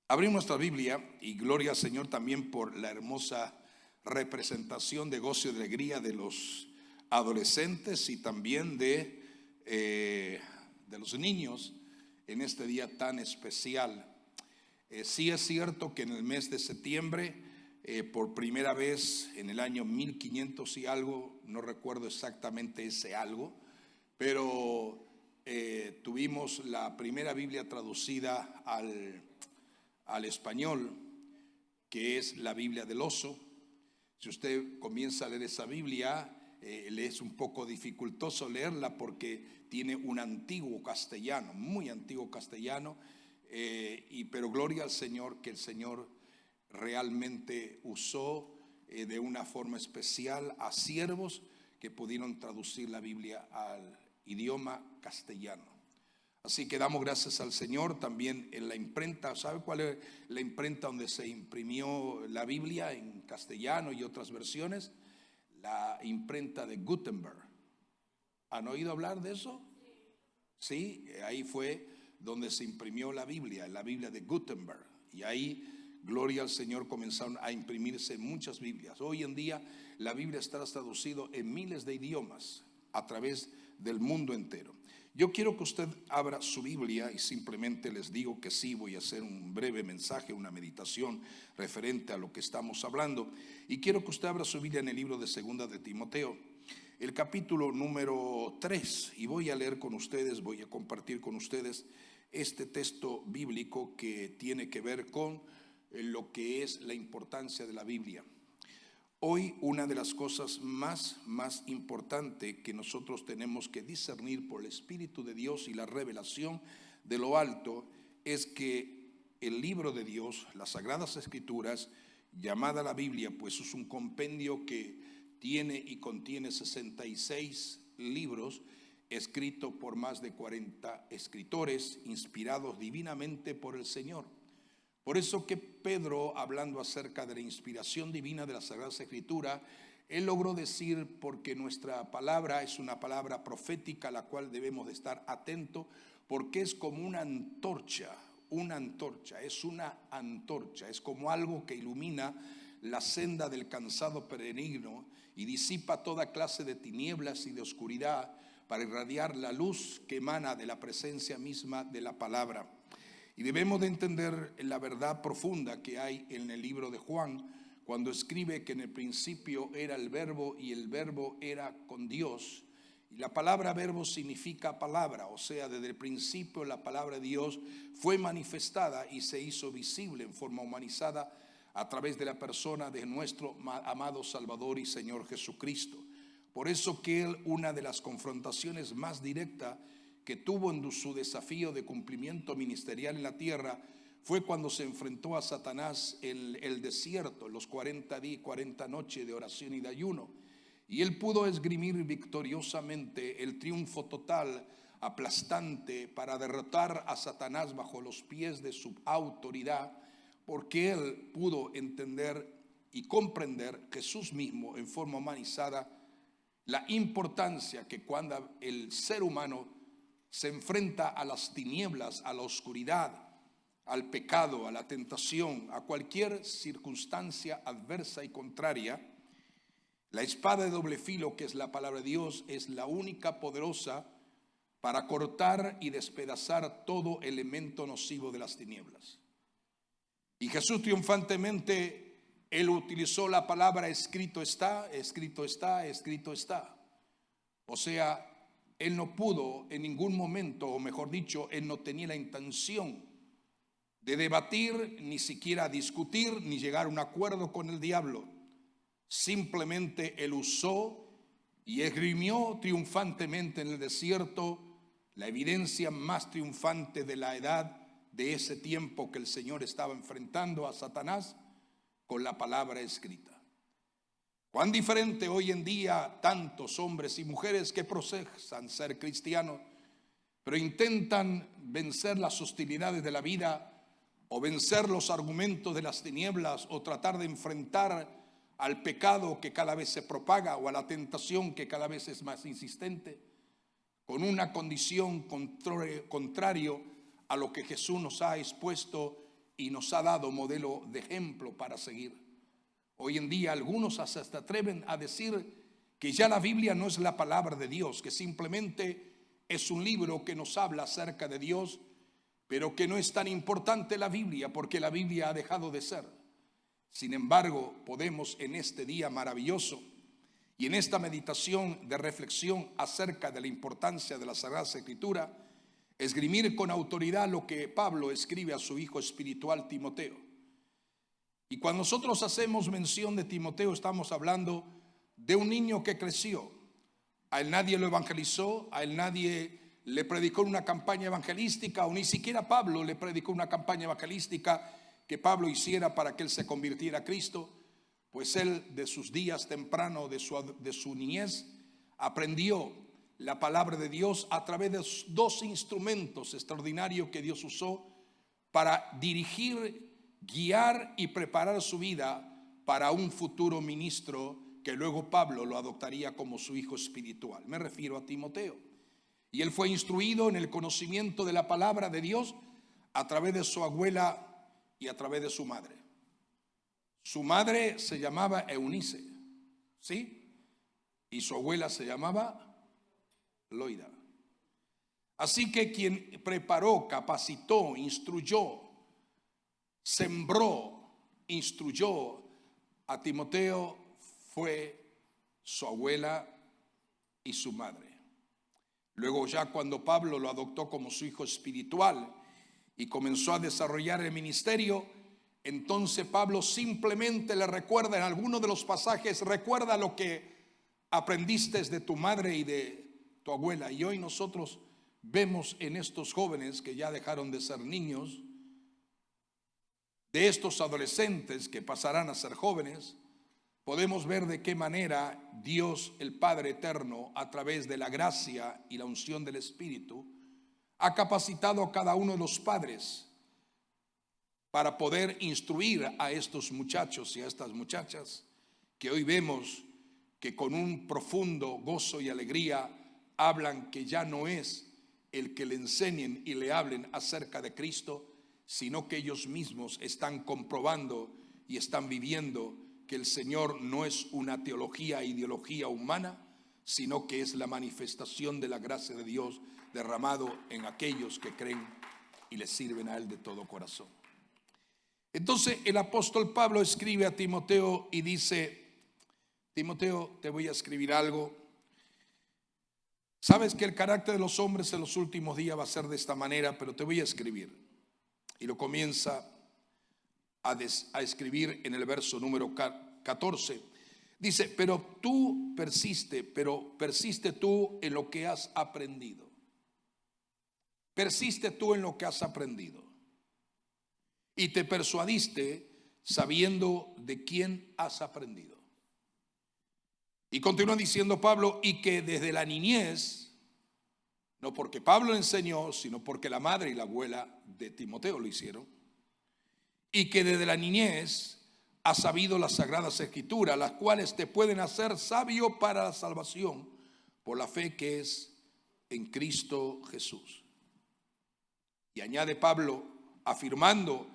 Abrimos nuestra Biblia y gloria al Señor también por la hermosa representación de gozo y de alegría de los adolescentes y también de los niños en este día tan especial. Sí es cierto que en el mes de septiembre, por primera vez en el año 1500 y algo, no recuerdo exactamente ese algo, pero tuvimos la primera Biblia traducida al español, que es la Biblia del Oso. Si usted comienza a leer esa Biblia, le es un poco dificultoso leerla porque tiene un antiguo castellano, muy antiguo castellano, pero gloria al Señor que el Señor realmente usó de una forma especial a siervos que pudieron traducir la Biblia al idioma castellano. Así que damos gracias al Señor también en la imprenta. ¿Sabe cuál es la imprenta donde se imprimió la Biblia en castellano y otras versiones? La imprenta de Gutenberg. ¿Han oído hablar de eso? Sí, ahí fue donde se imprimió la Biblia de Gutenberg. Y ahí, gloria al Señor, comenzaron a imprimirse muchas Biblias. Hoy en día la Biblia está traducida en miles de idiomas a través del mundo entero. Yo quiero que usted abra su Biblia y simplemente les digo que sí, voy a hacer un breve mensaje, una meditación referente a lo que estamos hablando. Y quiero que usted abra su Biblia en el libro de Segunda de Timoteo, el capítulo número 3. Y voy a leer con ustedes, voy a compartir con ustedes este texto bíblico que tiene que ver con lo que es la importancia de la Biblia. Hoy una de las cosas más importantes que nosotros tenemos que discernir por el Espíritu de Dios y la revelación de lo alto es que el libro de Dios, las Sagradas Escrituras, llamada la Biblia, pues es un compendio que tiene y contiene 66 libros escritos por más de 40 escritores inspirados divinamente por el Señor. Por eso que Pedro, hablando acerca de la inspiración divina de la Sagrada Escritura, él logró decir, porque nuestra palabra es una palabra profética a la cual debemos de estar atentos, porque es como una antorcha, es como algo que ilumina la senda del cansado peregrino y disipa toda clase de tinieblas y de oscuridad para irradiar la luz que emana de la presencia misma de la palabra. Y debemos de entender la verdad profunda que hay en el libro de Juan, cuando escribe que en el principio era el verbo y el verbo era con Dios. Y la palabra verbo significa palabra, o sea, desde el principio la palabra de Dios fue manifestada y se hizo visible en forma humanizada a través de la persona de nuestro amado Salvador y Señor Jesucristo. Por eso que él, una de las confrontaciones más directas que tuvo en su desafío de cumplimiento ministerial en la tierra fue cuando se enfrentó a Satanás en el desierto, los 40 días, 40 noches de oración y de ayuno. Y él pudo esgrimir victoriosamente el triunfo total, aplastante, para derrotar a Satanás bajo los pies de su autoridad, porque él pudo entender y comprender Jesús mismo en forma humanizada la importancia que cuando el ser humano se enfrenta a las tinieblas, a la oscuridad, al pecado, a la tentación, a cualquier circunstancia adversa y contraria, la espada de doble filo, que es la palabra de Dios, es la única poderosa para cortar y despedazar todo elemento nocivo de las tinieblas. Y Jesús triunfantemente, él utilizó la palabra escrito está, escrito está, escrito está. O sea, él no pudo en ningún momento, o mejor dicho, él no tenía la intención de debatir, ni siquiera discutir, ni llegar a un acuerdo con el diablo. Simplemente él usó y esgrimió triunfantemente en el desierto la evidencia más triunfante de la edad de ese tiempo que el Señor estaba enfrentando a Satanás con la palabra escrita. Cuán diferente hoy en día tantos hombres y mujeres que profesan ser cristianos, pero intentan vencer las hostilidades de la vida o vencer los argumentos de las tinieblas o tratar de enfrentar al pecado que cada vez se propaga o a la tentación que cada vez es más insistente, con una condición contrario a lo que Jesús nos ha expuesto y nos ha dado modelo de ejemplo para seguir. Hoy en día algunos hasta se atreven a decir que ya la Biblia no es la palabra de Dios, que simplemente es un libro que nos habla acerca de Dios, pero que no es tan importante la Biblia porque la Biblia ha dejado de ser. Sin embargo, podemos en este día maravilloso y en esta meditación de reflexión acerca de la importancia de la Sagrada Escritura, esgrimir con autoridad lo que Pablo escribe a su hijo espiritual Timoteo. Y cuando nosotros hacemos mención de Timoteo, estamos hablando de un niño que creció. A él nadie lo evangelizó, a él nadie le predicó una campaña evangelística, o ni siquiera Pablo le predicó una campaña evangelística que Pablo hiciera para que él se convirtiera a Cristo. Pues él de sus días temprano, de su niñez, aprendió la palabra de Dios a través de dos instrumentos extraordinarios que Dios usó para dirigir, guiar y preparar su vida para un futuro ministro que luego Pablo lo adoptaría como su hijo espiritual. Me refiero a Timoteo. Y él fue instruido en el conocimiento de la palabra de Dios a través de su abuela y a través de su madre. Su madre se llamaba Eunice, ¿sí? Y su abuela se llamaba Loida. Así que quien preparó, capacitó, instruyó, sembró, instruyó a Timoteo fue su abuela y su madre. Luego ya cuando Pablo lo adoptó como su hijo espiritual y comenzó a desarrollar el ministerio, entonces Pablo simplemente le recuerda en alguno de los pasajes, recuerda lo que aprendiste de tu madre y de tu abuela. Y hoy nosotros vemos en estos jóvenes que ya dejaron de ser niños, de estos adolescentes que pasarán a ser jóvenes, podemos ver de qué manera Dios, el Padre Eterno, a través de la gracia y la unción del Espíritu, ha capacitado a cada uno de los padres para poder instruir a estos muchachos y a estas muchachas que hoy vemos que con un profundo gozo y alegría hablan que ya no es el que le enseñen y le hablen acerca de Cristo, sino que ellos mismos están comprobando y están viviendo que el Señor no es una teología e ideología humana, sino que es la manifestación de la gracia de Dios derramado en aquellos que creen y le sirven a Él de todo corazón. Entonces el apóstol Pablo escribe a Timoteo y dice: Timoteo, te voy a escribir algo. Sabes que el carácter de los hombres en los últimos días va a ser de esta manera, pero te voy a escribir. Y lo comienza a escribir en el verso número 14. Dice: pero persiste tú en lo que has aprendido. Persiste tú en lo que has aprendido. Y te persuadiste sabiendo de quién has aprendido. Y continúa diciendo Pablo, y que desde la niñez, no porque Pablo le enseñó, sino porque la madre y la abuela de Timoteo lo hicieron, y que desde la niñez has sabido las sagradas escrituras, las cuales te pueden hacer sabio para la salvación por la fe que es en Cristo Jesús. Y añade Pablo, afirmando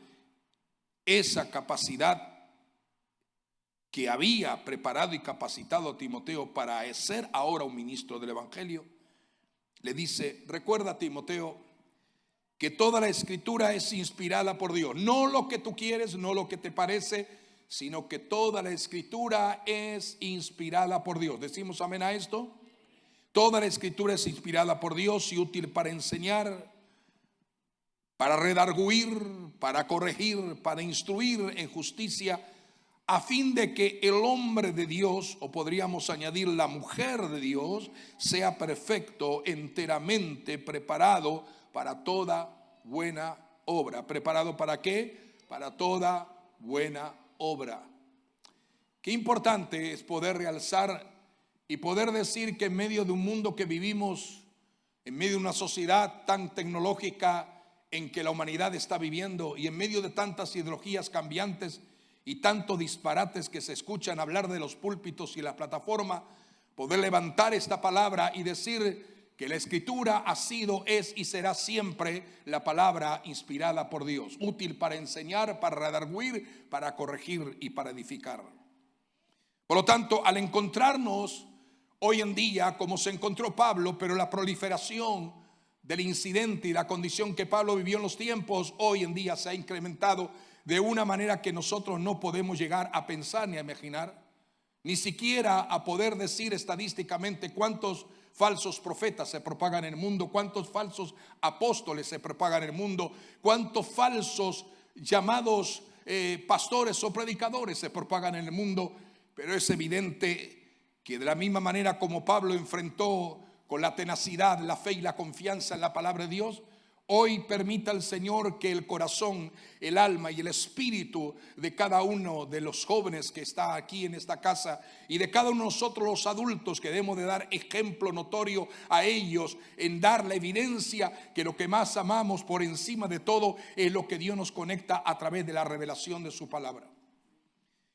esa capacidad que había preparado y capacitado a Timoteo para ser ahora un ministro del Evangelio, le dice: recuerda, Timoteo, que toda la escritura es inspirada por Dios. No lo que tú quieres, no lo que te parece, sino que toda la escritura es inspirada por Dios. ¿Decimos amén a esto? Toda la escritura es inspirada por Dios y útil para enseñar, para redarguir, para corregir, para instruir en justicia, a fin de que el hombre de Dios, o podríamos añadir la mujer de Dios, sea perfecto, enteramente preparado para toda buena obra. ¿Preparado para qué? Para toda buena obra. Qué importante es poder realzar y poder decir que en medio de un mundo que vivimos, en medio de una sociedad tan tecnológica en que la humanidad está viviendo, y en medio de tantas ideologías cambiantes y tantos disparates que se escuchan hablar de los púlpitos y la plataforma, poder levantar esta palabra y decir que la Escritura ha sido, es y será siempre la palabra inspirada por Dios, útil para enseñar, para redarguir, para corregir y para edificar. Por lo tanto, al encontrarnos hoy en día como se encontró Pablo, pero la proliferación del incidente y la condición que Pablo vivió en los tiempos, hoy en día se ha incrementado de una manera que nosotros no podemos llegar a pensar ni a imaginar, ni siquiera a poder decir estadísticamente cuántos falsos profetas se propagan en el mundo, cuántos falsos apóstoles se propagan en el mundo, cuántos falsos llamados pastores o predicadores se propagan en el mundo. Pero es evidente que de la misma manera como Pablo enfrentó con la tenacidad, la fe y la confianza en la palabra de Dios, hoy permita al Señor que el corazón, el alma y el espíritu de cada uno de los jóvenes que está aquí en esta casa y de cada uno de nosotros los adultos que debemos de dar ejemplo notorio a ellos en dar la evidencia que lo que más amamos por encima de todo es lo que Dios nos conecta a través de la revelación de su palabra.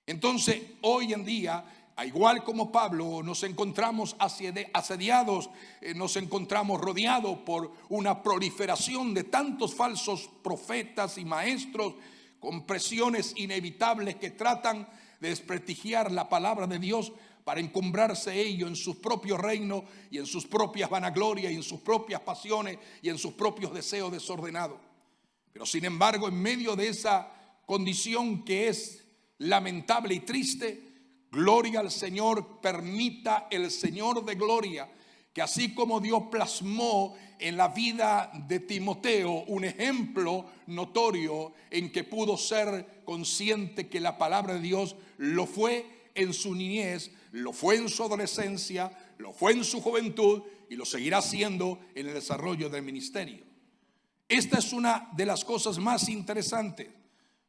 Entonces, hoy en día, igual como Pablo, nos encontramos asediados, nos encontramos rodeados por una proliferación de tantos falsos profetas y maestros con presiones inevitables que tratan de desprestigiar la palabra de Dios para encumbrarse ellos en su propio reino y en sus propias vanaglorias y en sus propias pasiones y en sus propios deseos desordenados. Pero sin embargo, en medio de esa condición que es lamentable y triste, gloria al Señor, permita el Señor de gloria que así como Dios plasmó en la vida de Timoteo un ejemplo notorio en que pudo ser consciente que la palabra de Dios lo fue en su niñez, lo fue en su adolescencia, lo fue en su juventud y lo seguirá siendo en el desarrollo del ministerio. Esta es una de las cosas más interesantes.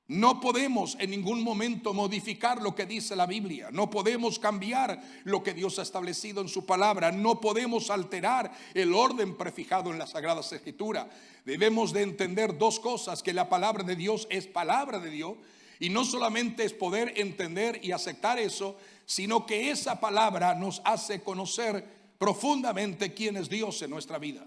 No podemos en ningún momento modificar lo que dice la Biblia. No podemos cambiar lo que Dios ha establecido en su palabra. No podemos alterar el orden prefijado en las Sagradas Escrituras. Debemos de entender dos cosas: que la palabra de Dios es palabra de Dios, y no solamente es poder entender y aceptar eso, sino que esa palabra nos hace conocer profundamente quién es Dios en nuestra vida.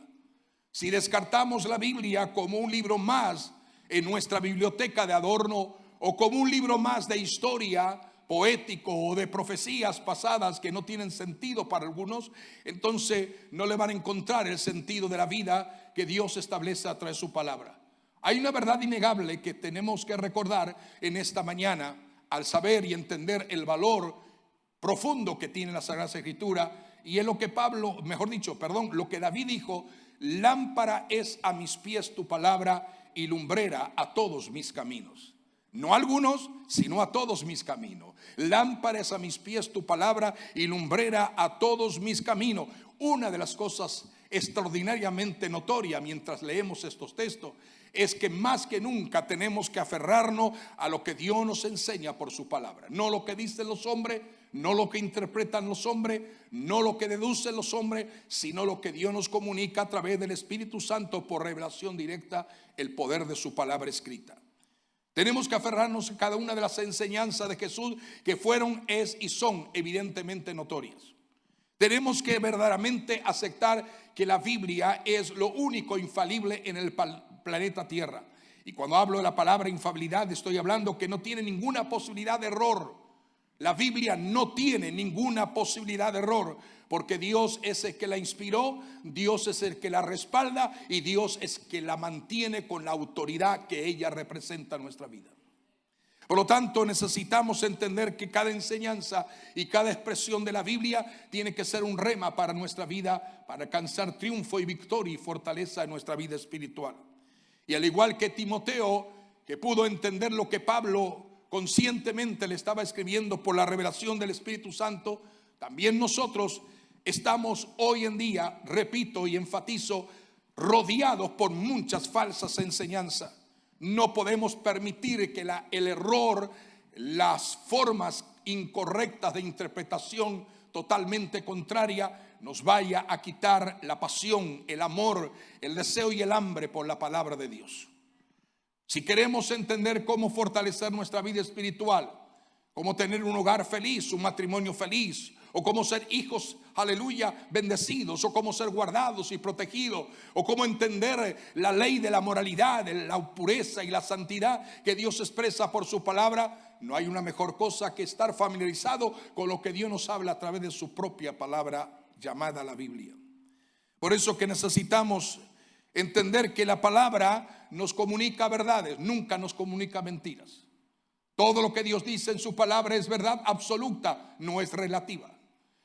Si descartamos la Biblia como un libro más en nuestra biblioteca de adorno, o como un libro más de historia poético o de profecías pasadas que no tienen sentido para algunos, entonces no le van a encontrar el sentido de la vida que Dios establece a través de su palabra. Hay una verdad innegable que tenemos que recordar en esta mañana al saber y entender el valor profundo que tiene la Sagrada Escritura, y es lo que lo que David dijo: lámpara es a mis pies tu palabra y lumbrera a todos mis caminos. No a algunos, sino a todos mis caminos. Lámpara es a mis pies tu palabra y lumbrera a todos mis caminos. Una de las cosas extraordinariamente notorias mientras leemos estos textos es que más que nunca tenemos que aferrarnos a lo que Dios nos enseña por su palabra. No lo que dicen los hombres, no lo que interpretan los hombres, no lo que deducen los hombres, sino lo que Dios nos comunica a través del Espíritu Santo por revelación directa, el poder de su palabra escrita. Tenemos que aferrarnos a cada una de las enseñanzas de Jesús que fueron, es y son evidentemente notorias. Tenemos que verdaderamente aceptar que la Biblia es lo único infalible en el planeta Tierra. Y cuando hablo de la palabra infalibilidad, estoy hablando que no tiene ninguna posibilidad de error. La Biblia no tiene ninguna posibilidad de error, porque Dios es el que la inspiró, Dios es el que la respalda y Dios es el que la mantiene con la autoridad que ella representa en nuestra vida. Por lo tanto, necesitamos entender que cada enseñanza y cada expresión de la Biblia tiene que ser un rema para nuestra vida, para alcanzar triunfo y victoria y fortaleza en nuestra vida espiritual. Y al igual que Timoteo, que pudo entender lo que Pablo conscientemente le estaba escribiendo por la revelación del Espíritu Santo, también nosotros estamos hoy en día, repito y enfatizo, rodeados por muchas falsas enseñanzas. No podemos permitir que el error, las formas incorrectas de interpretación totalmente contraria nos vaya a quitar la pasión, el amor, el deseo y el hambre por la palabra de Dios. Si queremos entender cómo fortalecer nuestra vida espiritual, cómo tener un hogar feliz, un matrimonio feliz, o cómo ser hijos aleluya, bendecidos, o cómo ser guardados y protegidos, o cómo entender la ley de la moralidad, de la pureza y la santidad que Dios expresa por su palabra, no hay una mejor cosa que estar familiarizado con lo que Dios nos habla a través de su propia palabra llamada la Biblia. Por eso que necesitamos entender que la palabra nos comunica verdades, nunca nos comunica mentiras. Todo lo que Dios dice en su palabra es verdad absoluta, no es relativa.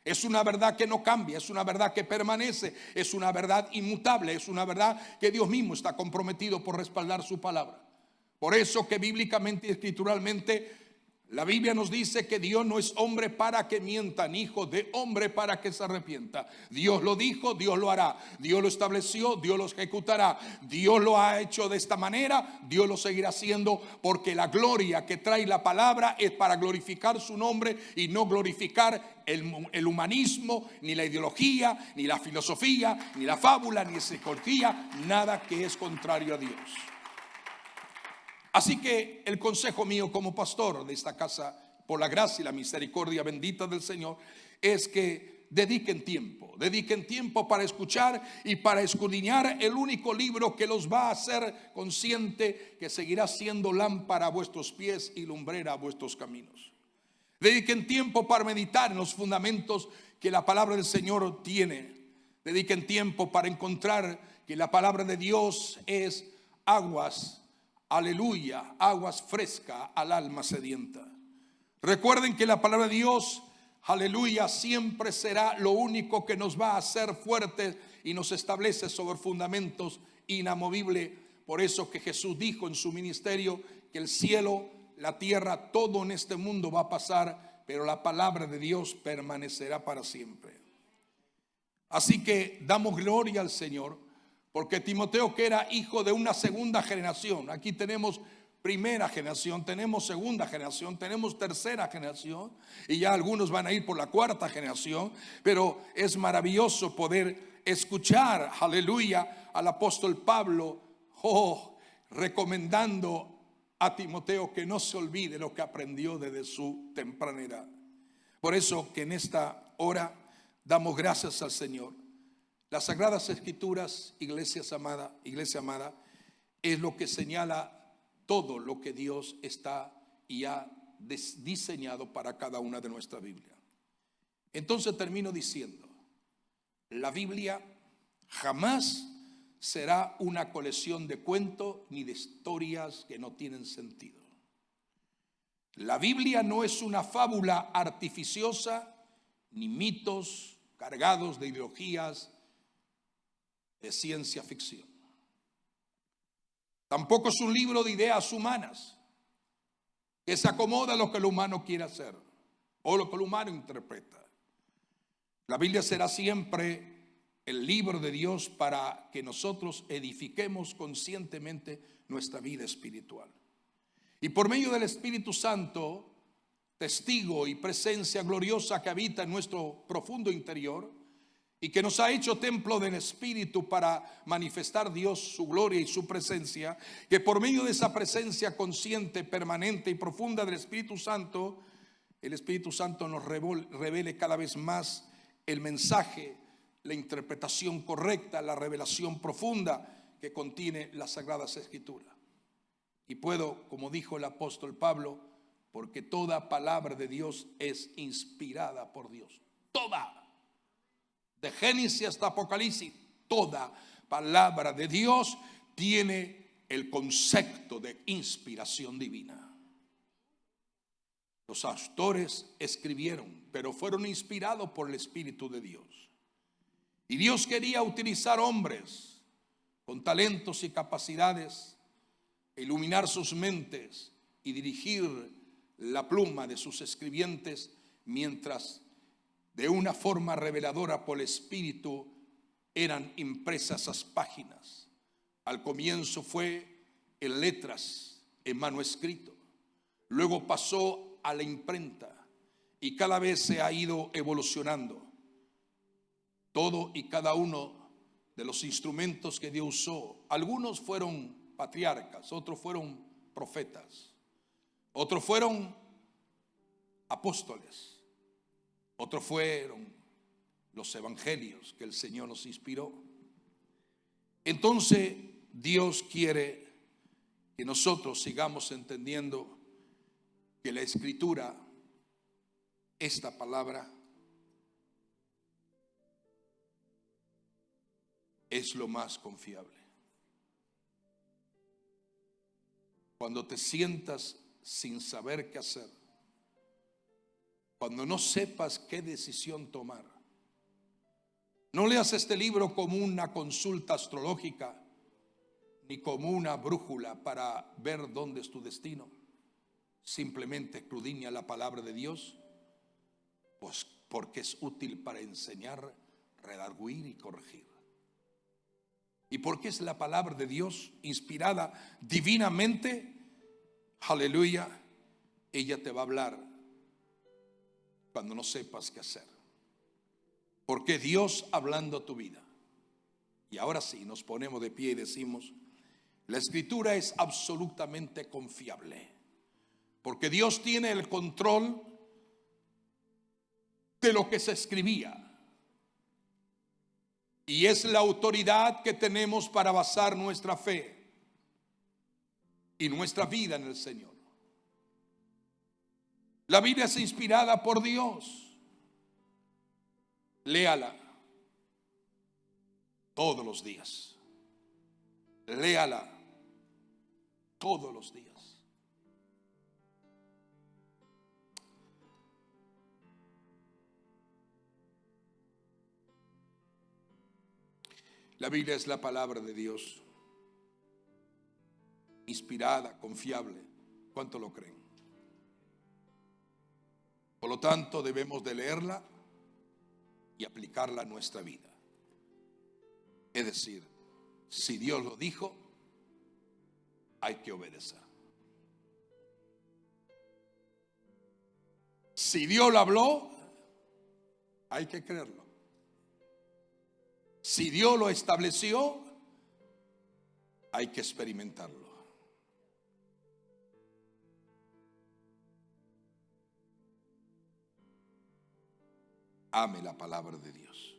Es una verdad que no cambia, es una verdad que permanece, es una verdad inmutable, es una verdad que Dios mismo está comprometido por respaldar su palabra. Por eso que bíblicamente y escrituralmente la Biblia nos dice que Dios no es hombre para que mienta, ni hijo de hombre para que se arrepienta. Dios lo dijo, Dios lo hará. Dios lo estableció, Dios lo ejecutará. Dios lo ha hecho de esta manera, Dios lo seguirá haciendo, porque la gloria que trae la palabra es para glorificar su nombre y no glorificar el humanismo, ni la ideología, ni la filosofía, ni la fábula, ni la psicología, nada que es contrario a Dios. Así que el consejo mío como pastor de esta casa, por la gracia y la misericordia bendita del Señor, es que dediquen tiempo para escuchar y para escudriñar el único libro que los va a hacer consciente que seguirá siendo lámpara a vuestros pies y lumbrera a vuestros caminos. Dediquen tiempo para meditar en los fundamentos que la palabra del Señor tiene. Dediquen tiempo para encontrar que la palabra de Dios es aguas, aleluya, aguas frescas al alma sedienta. Recuerden que la palabra de Dios, aleluya, siempre será lo único que nos va a hacer fuertes y nos establece sobre fundamentos inamovibles. Por eso que Jesús dijo en su ministerio que el cielo, la tierra, todo en este mundo va a pasar, pero la palabra de Dios permanecerá para siempre. Así que damos gloria al Señor, porque Timoteo, que era hijo de una segunda generación, aquí tenemos primera generación, tenemos segunda generación, tenemos tercera generación, y ya algunos van a ir por la cuarta generación, pero es maravilloso poder escuchar, aleluya, al apóstol Pablo, recomendando a Timoteo que no se olvide lo que aprendió desde su temprana edad. Por eso que en esta hora damos gracias al Señor. Las Sagradas Escrituras, iglesia amada, es lo que señala todo lo que Dios está y ha diseñado para cada una de nuestras Biblias. Entonces termino diciendo, la Biblia jamás será una colección de cuentos ni de historias que no tienen sentido. La Biblia no es una fábula artificiosa ni mitos cargados de ideologías de ciencia ficción. Tampoco es un libro de ideas humanas que se acomoda a lo que el humano quiere hacer o lo que el humano interpreta. La Biblia será siempre el libro de Dios para que nosotros edifiquemos conscientemente nuestra vida espiritual. Y por medio del Espíritu Santo, testigo y presencia gloriosa que habita en nuestro profundo interior, y que nos ha hecho templo del Espíritu para manifestar Dios su gloria y su presencia, que por medio de esa presencia consciente, permanente y profunda del Espíritu Santo, el Espíritu Santo nos revele cada vez más el mensaje, la interpretación correcta, la revelación profunda que contiene las Sagradas Escrituras. Y puedo, como dijo el apóstol Pablo, porque toda palabra de Dios es inspirada por Dios. Toda. De Génesis hasta Apocalipsis, toda palabra de Dios tiene el concepto de inspiración divina. Los autores escribieron, pero fueron inspirados por el Espíritu de Dios. Y Dios quería utilizar hombres con talentos y capacidades, iluminar sus mentes y dirigir la pluma de sus escribientes mientras de una forma reveladora por el Espíritu eran impresas esas páginas. Al comienzo fue en letras, en manuscrito. Luego pasó a la imprenta y cada vez se ha ido evolucionando. Todo y cada uno de los instrumentos que Dios usó, algunos fueron patriarcas, otros fueron profetas, otros fueron apóstoles, otros fueron los evangelios que el Señor nos inspiró. Entonces Dios quiere que nosotros sigamos entendiendo que la Escritura, esta palabra, es lo más confiable. Cuando te sientas sin saber qué hacer, cuando no sepas qué decisión tomar, no leas este libro como una consulta astrológica ni como una brújula para ver dónde es tu destino. Simplemente escudriña la palabra de Dios, pues porque es útil para enseñar, redarguir y corregir. Y porque es la palabra de Dios inspirada divinamente, aleluya, ella te va a hablar cuando no sepas qué hacer. Porque Dios hablando a tu vida. Y ahora sí, nos ponemos de pie y decimos, la Escritura es absolutamente confiable. Porque Dios tiene el control de lo que se escribía. Y es la autoridad que tenemos para basar nuestra fe y nuestra vida en el Señor. La Biblia es inspirada por Dios. Léala todos los días. Léala todos los días. La Biblia es la palabra de Dios, inspirada, confiable. ¿Cuánto lo creen? Por lo tanto, debemos de leerla y aplicarla a nuestra vida. Es decir, si Dios lo dijo, hay que obedecer. Si Dios lo habló, hay que creerlo. Si Dios lo estableció, hay que experimentarlo. Ame la palabra de Dios,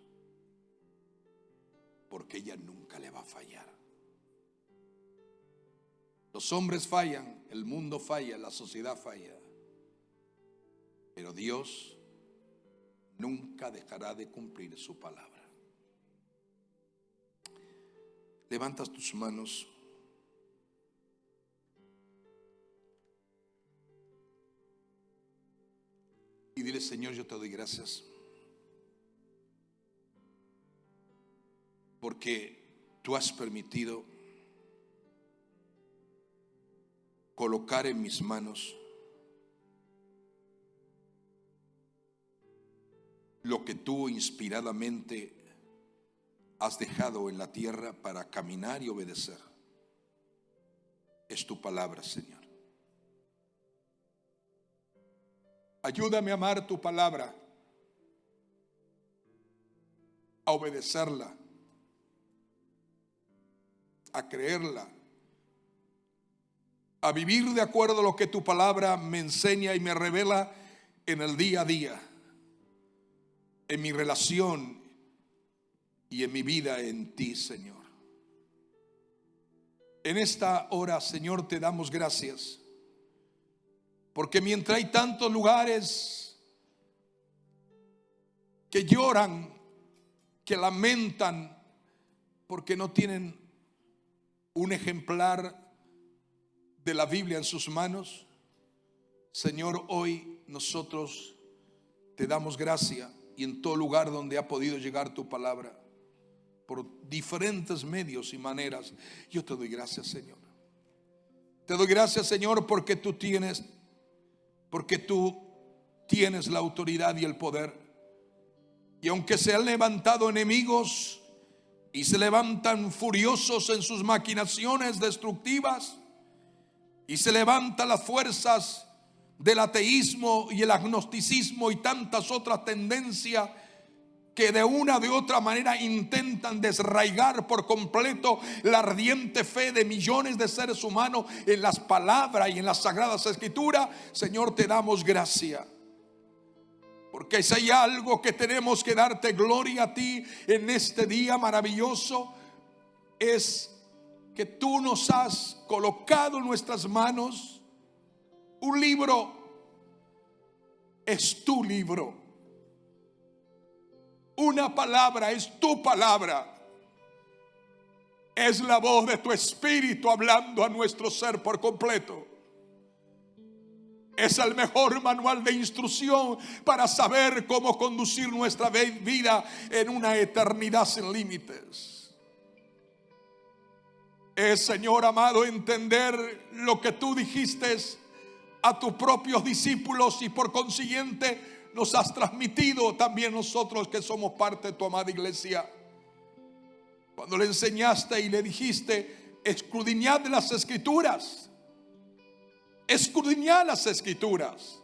porque ella nunca le va a fallar. Los hombres fallan, el mundo falla, la sociedad falla, pero Dios nunca dejará de cumplir su palabra. Levantas tus manos. Y dile: Señor, yo te doy gracias porque tú has permitido colocar en mis manos lo que tú inspiradamente has dejado en la tierra para caminar y obedecer. Es tu palabra, Señor. Ayúdame a amar tu palabra, a obedecerla, a creerla, a vivir de acuerdo a lo que tu palabra me enseña y me revela en el día a día, en mi relación y en mi vida en ti, Señor. En esta hora, Señor, te damos gracias, porque mientras hay tantos lugares que lloran, que lamentan porque no tienen un ejemplar de la Biblia en sus manos, Señor, hoy nosotros te damos gracia, y en todo lugar donde ha podido llegar tu palabra, por diferentes medios y maneras, yo te doy gracias, Señor. Te doy gracias, Señor, porque tú tienes la autoridad y el poder. Y aunque se han levantado enemigos y se levantan furiosos en sus maquinaciones destructivas, y se levantan las fuerzas del ateísmo y el agnosticismo y tantas otras tendencias que de una de otra manera intentan desarraigar por completo la ardiente fe de millones de seres humanos en las palabras y en las sagradas escrituras, Señor, te damos gracia, Porque si hay algo que tenemos que darte gloria a ti en este día maravilloso, es que tú nos has colocado en nuestras manos un libro. Es tu libro. Una palabra, es tu palabra. Es la voz de tu espíritu hablando a nuestro ser por completo. Es el mejor manual de instrucción para saber cómo conducir nuestra vida en una eternidad sin límites. Es, Señor amado, entender lo que tú dijiste a tus propios discípulos y por consiguiente nos has transmitido también nosotros que somos parte de tu amada iglesia. Cuando le enseñaste y le dijiste: escudriñad las escrituras. Escudriñad las escrituras,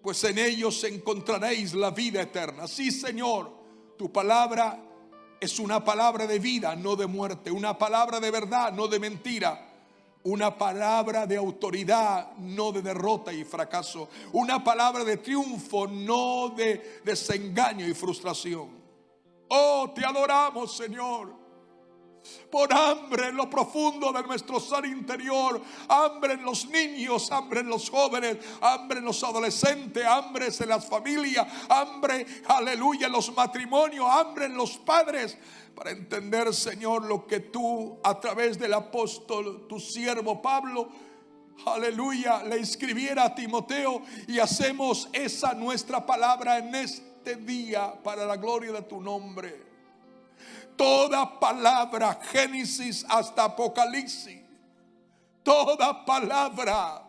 pues en ellos encontraréis la vida eterna. Sí, Señor, tu palabra es una palabra de vida, no de muerte. Una palabra de verdad, no de mentira. Una palabra de autoridad, no de derrota y fracaso. Una palabra de triunfo, no de desengaño y frustración. Oh, te adoramos, Señor. Por hambre en lo profundo de nuestro ser interior, hambre en los niños, hambre en los jóvenes, hambre en los adolescentes, hambre en las familias, hambre, aleluya, en los matrimonios, hambre en los padres, para entender, Señor, lo que tú a través del apóstol, tu siervo Pablo, aleluya, le escribiera a Timoteo, y hacemos esa nuestra palabra en este día para la gloria de tu nombre. Toda palabra, Génesis hasta Apocalipsis, toda palabra,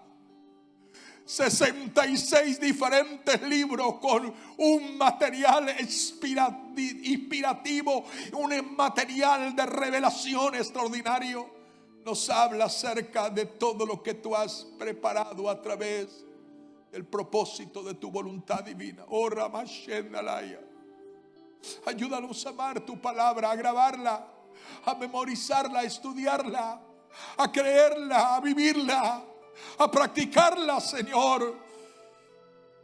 66 diferentes libros con un material inspirativo, un material de revelación extraordinario, nos habla acerca de todo lo que tú has preparado a través del propósito de tu voluntad divina. Oh, Ramashendalaya. Ayúdanos a amar tu palabra, a grabarla, a memorizarla, a estudiarla, a creerla, a vivirla, a practicarla, Señor.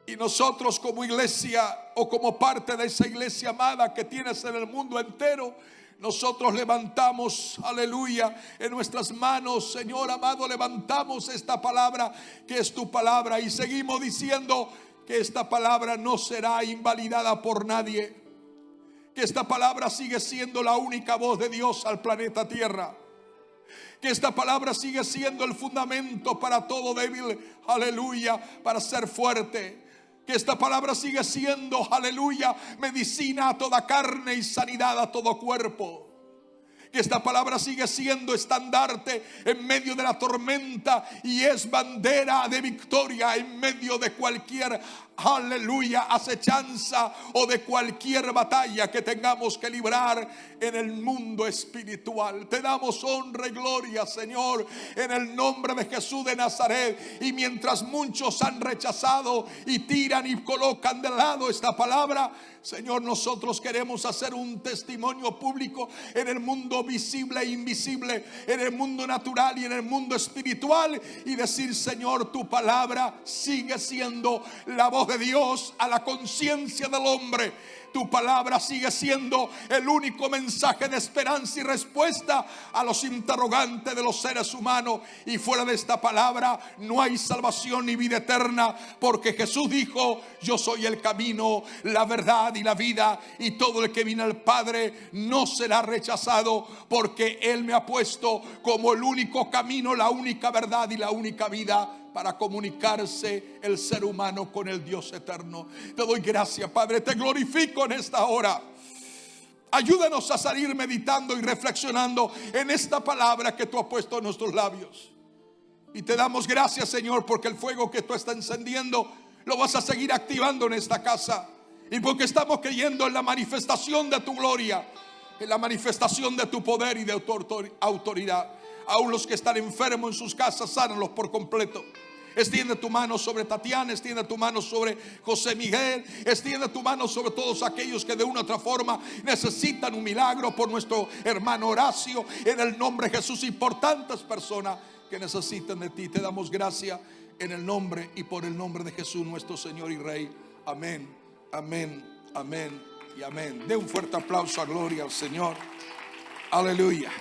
Y nosotros como iglesia, o como parte de esa iglesia amada que tienes en el mundo entero, nosotros levantamos, aleluya, en nuestras manos, Señor amado, levantamos esta palabra que es tu palabra, y seguimos diciendo que esta palabra no será invalidada por nadie. Que esta palabra sigue siendo la única voz de Dios al planeta Tierra. Que esta palabra sigue siendo el fundamento para todo débil, aleluya, para ser fuerte. Que esta palabra sigue siendo, aleluya, medicina a toda carne y sanidad a todo cuerpo. Que esta palabra sigue siendo estandarte en medio de la tormenta y es bandera de victoria en medio de cualquier, aleluya, acechanza o de cualquier batalla que tengamos que librar en el mundo espiritual. Te damos honra y gloria, Señor, en el nombre de Jesús de Nazaret. Y mientras muchos han rechazado y tiran y colocan de lado esta palabra, Señor, nosotros queremos hacer un testimonio público en el mundo visible e invisible, en el mundo natural y en el mundo espiritual, y decir: Señor, tu palabra sigue siendo la voz de Dios a la conciencia del hombre. Tu palabra sigue siendo el único mensaje de esperanza y respuesta a los interrogantes de los seres humanos. Y fuera de esta palabra no hay salvación ni vida eterna, porque Jesús dijo: yo soy el camino, la verdad y la vida, y todo el que viene al Padre no será rechazado, porque Él me ha puesto como el único camino, la única verdad y la única vida para comunicarse el ser humano con el Dios eterno. Te doy gracias, Padre, te glorifico en esta hora. Ayúdanos a salir meditando y reflexionando en esta palabra que tú has puesto en nuestros labios. Y te damos gracias, Señor, porque el fuego que tú estás encendiendo lo vas a seguir activando en esta casa. Y porque estamos creyendo en la manifestación de tu gloria, en la manifestación de tu poder y de tu autoridad. Aún los que están enfermos en sus casas, sánalos por completo. Extiende tu mano sobre Tatiana, extiende tu mano sobre José Miguel, extiende tu mano sobre todos aquellos que de una u otra forma necesitan un milagro, por nuestro hermano Horacio, en el nombre de Jesús, y por tantas personas que necesitan de ti. Te damos gracias en el nombre y por el nombre de Jesús, nuestro Señor y Rey. Amén Amén, amén y amén. De un fuerte aplauso a gloria al Señor. Aleluya.